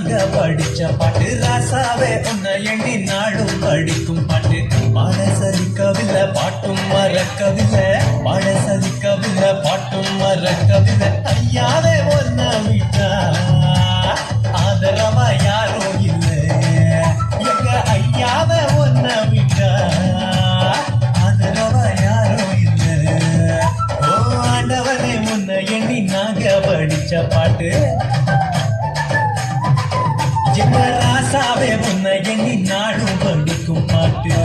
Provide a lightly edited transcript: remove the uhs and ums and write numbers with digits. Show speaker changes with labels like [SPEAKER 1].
[SPEAKER 1] நாங்க படிச்ச பாட்டு ராசாவே உன்னை எண்ணி நாடும் படிக்கும் பாட்டு பாட சலிக்கவில்லை பாட்டும் மறக்கவில்லை பாட சலிக்கவில்லை பாட்டும் மறக்கவில்லை ஐயாவே ஒன்ன விட்டா ஆதரவா யாரும் இல்லை எங்க ஐயாவே ஒன்ன விட்டா ஆதரவா யாரும் இல்லை ஓ ஆண்டவனே உன்னை எண்ணி நாங்க படிச்ச பாட்டு ராசாவே உன்னை எண்ணி நாடும் படிக்கும் பாட்டு